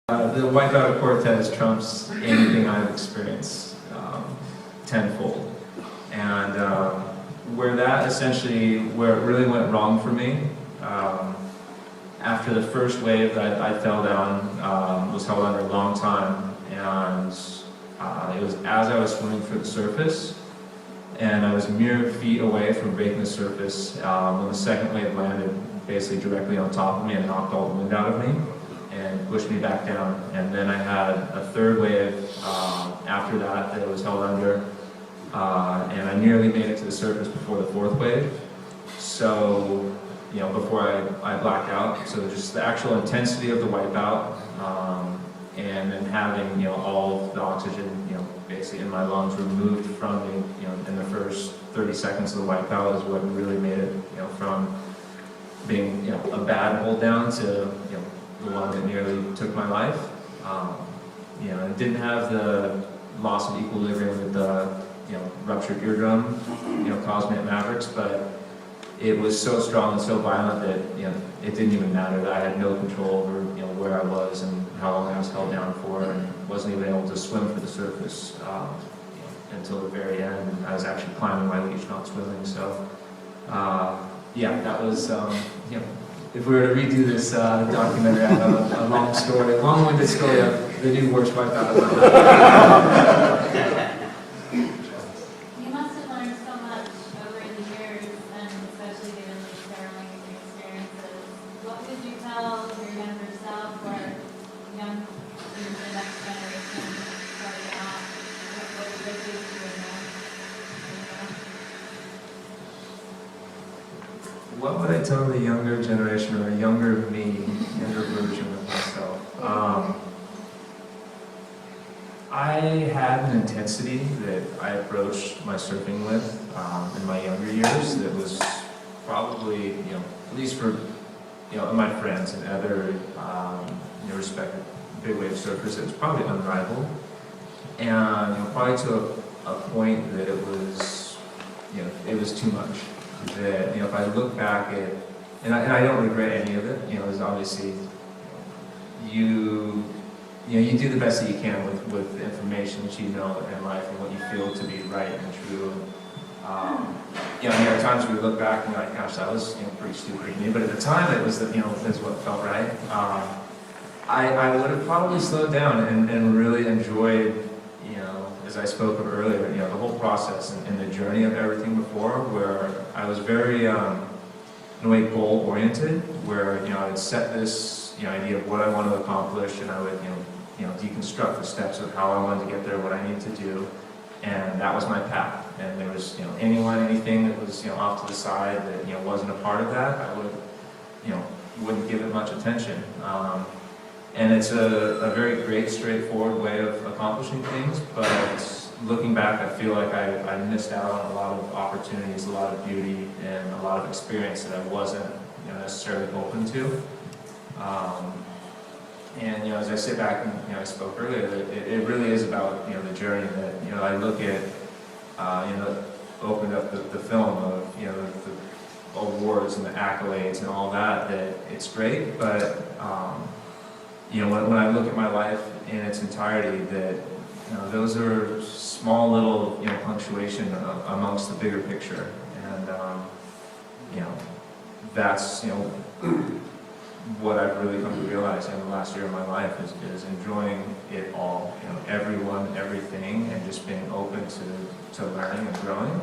The Wipeout of Cortez trumps anything I've experienced tenfold. And where it really went wrong for me, after the first wave that I fell down, was held under a long time, and it was as I was swimming for the surface, and I was mere feet away from breaking the surface when the second wave landed basically directly on top of me and knocked all the wind out of me and pushed me back down. And then I had a third wave after that was held under, and I nearly made it to the surface before the fourth wave. So, before I blacked out. So just the actual intensity of the wipeout, and then having, all of the oxygen, basically in my lungs removed from me, in the first 30 seconds of the wipeout is what really made it, from being, a bad hold down to, the one that nearly took my life. It didn't have the loss of equilibrium with the, ruptured eardrum, caused me at Mavericks, but it was so strong and so violent that, it didn't even matter. That I had no control over, where I was and how long I was held down for, and wasn't even able to swim for the surface until the very end. I was actually climbing my leash, not swimming. So, that was, if we were to redo this documentary, I have a long-winded story of the new worst wipeout. You must have learned so much over the years, and especially given these harrowing experiences. What would you tell your younger self or the next generation starting out? What would they do to you now? What would I tell the younger generation or a younger version of myself? I had an intensity that I approached my surfing with in my younger years that was probably, at least for, my friends and other, respected big wave surfers, it was probably unrivaled. And probably to a point that it was too much. That, if I look back at, and I don't regret any of it, there's obviously, you do the best that you can with the information that you know in life and what you feel to be right and true. There are times where you look back and you're like, gosh, that was, pretty stupid of me, but at the time it was, that's what felt right. I would have probably slowed down and really enjoyed, as I spoke of earlier, the whole process and the journey of everything before, where I was very, in a way, goal-oriented, where, I would set this, idea of what I want to accomplish, and I would, deconstruct the steps of how I wanted to get there, what I needed to do, and that was my path. And there was, anything that was, off to the side that, wasn't a part of that, I would, wouldn't give it much attention. And it's a very great, straightforward way of accomplishing things, but looking back, I feel like I missed out on a lot of opportunities, a lot of beauty, and a lot of experience that I wasn't necessarily open to. And as I sit back and I spoke earlier, that it really is about the journey. That I look at opened up the film of the awards and the accolades and all that. That it's great, but when I look at my life in its entirety, that those are small little punctuation amongst the bigger picture, and that's what I've really come to realize in the last year of my life is enjoying it all, everyone, everything, and just being open to learning and growing.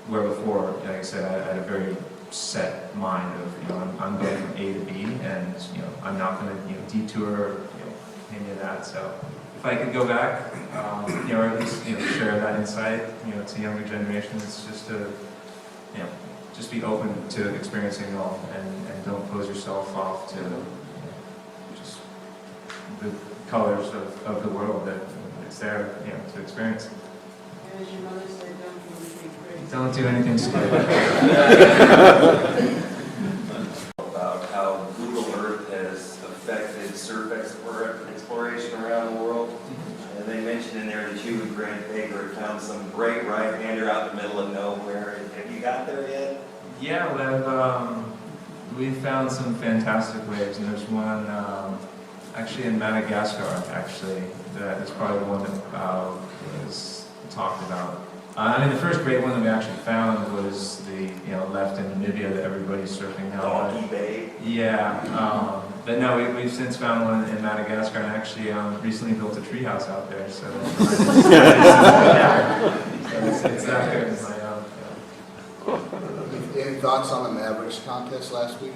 Where before, like I said, I had a very set mind of I'm going from A to B, and I'm not going to detour any of that. So if I could go back, or at least share that insight to younger generations, it's just to just be open to experiencing it all, and don't close yourself off to just the colors of the world that it's there to experience. As your mother said, don't do anything crazy. Don't do anything stupid. About how Google Earth has affected surf exploration around the world. And they mentioned in there that you and Grant Baker had found some great right-hander out in the middle of nowhere. Have you got there yet? Yeah, we've found some fantastic waves, and there's one Actually, in Madagascar, actually, that is probably the one that was talked about. I mean, the first great one that we actually found was the left in Namibia that everybody's surfing now. Donkey Bay. Yeah, but no, we've since found one in Madagascar, and actually recently built a treehouse out there. So, yeah, so it's that good. Any thoughts on the Mavericks contest last week?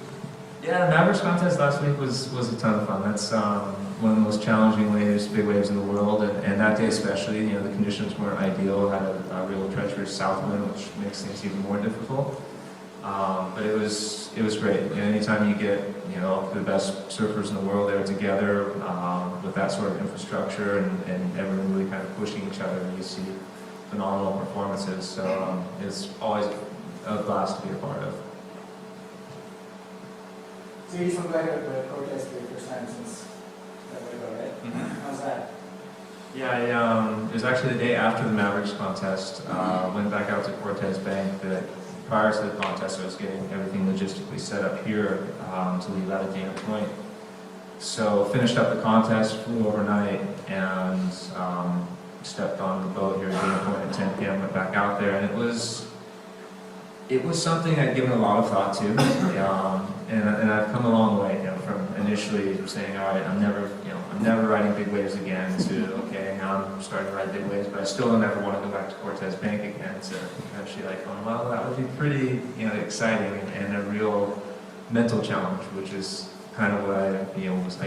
Yeah, the Mavericks contest last week was a ton of fun. That's one of the most challenging waves, big waves in the world, and that day especially, the conditions weren't ideal. Had a real treacherous south wind, which makes things even more difficult. But it was great. Anytime you get the best surfers in the world there together with that sort of infrastructure and everyone really kind of pushing each other, you see phenomenal performances. So it's always a blast to be a part of. So you just went back at the protest for your first time since that way ago, right? Mm-hmm. How's that? Yeah, it was actually the day after the Mavericks contest. Went back out to Cortez Bank. That prior to the contest, I was getting everything logistically set up here to leave out at Dana Point. So finished up the contest, flew overnight, and stepped on the boat here at Dana Point at 10 p.m. Went back out there, and it was something I'd given a lot of thought to. And I've come a long way, from initially saying, all right, I'm never riding big waves again, to okay, now I'm starting to ride big waves, but I still don't ever want to go back to Cortez Bank again. So actually, going, well, that would be pretty, exciting and a real mental challenge, which is kind of what I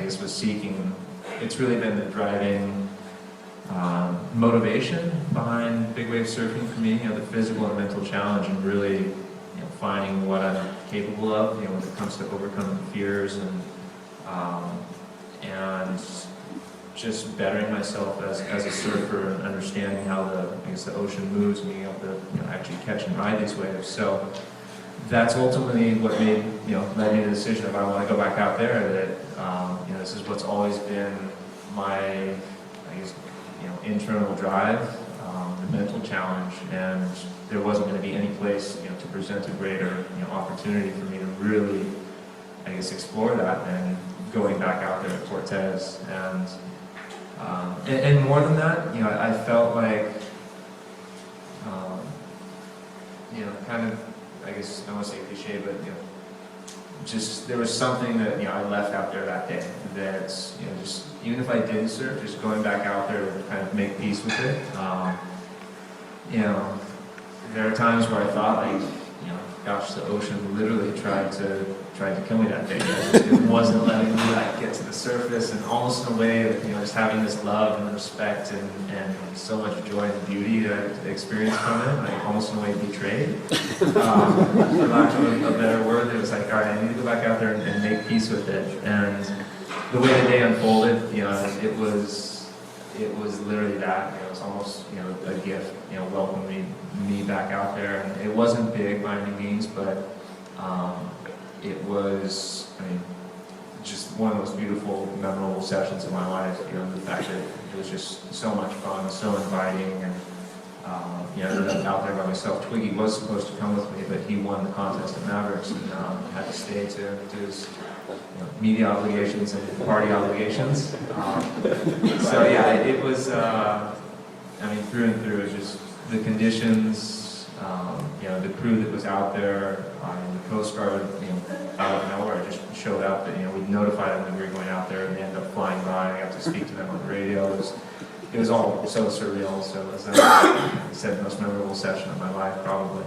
was seeking. It's really been the driving motivation behind big wave surfing for me. The physical and mental challenge, and really finding what I'm capable of, when it comes to overcoming fears and just bettering myself as a surfer and understanding how the ocean moves, and being able to actually catch and ride these waves. So that's ultimately what led me to the decision if I want to go back out there. That this is what's always been my internal drive, the mental challenge, and there wasn't going to be any place to present a greater opportunity for me to really explore that, and going back out there at Cortez, and more than that, I felt like kind of, I don't want to say cliche, but just there was something that I left out there that day that just even if I didn't surf, just going back out there to kind of make peace with it. There are times where I thought gosh, the ocean literally tried to kill me that day. It wasn't letting me get to the surface, and almost in a way that just having this love and respect and so much joy and beauty that I experienced from it, almost in a way betrayed. For lack of a better word, it was all right, I need to go back out there and make peace with it. And the way the day unfolded, it was literally that. It was almost a gift, welcoming me back out there. And it wasn't big by any means, but it was, just one of the most beautiful, memorable sessions of my life. The fact that it was just so much fun, so inviting, and I ended up out there by myself. Twiggy was supposed to come with me, but he won the contest at Mavericks and had to stay to do his media obligations and party obligations. So yeah, it was, through and through, it was just the conditions, the crew that was out there, the Coast Guard, out of nowhere just showed up, and we'd notify them that we were going out there, and they ended up flying by. I got to speak to them on the radio. It was all so surreal. So it was, like I said, the most memorable session of my life, probably.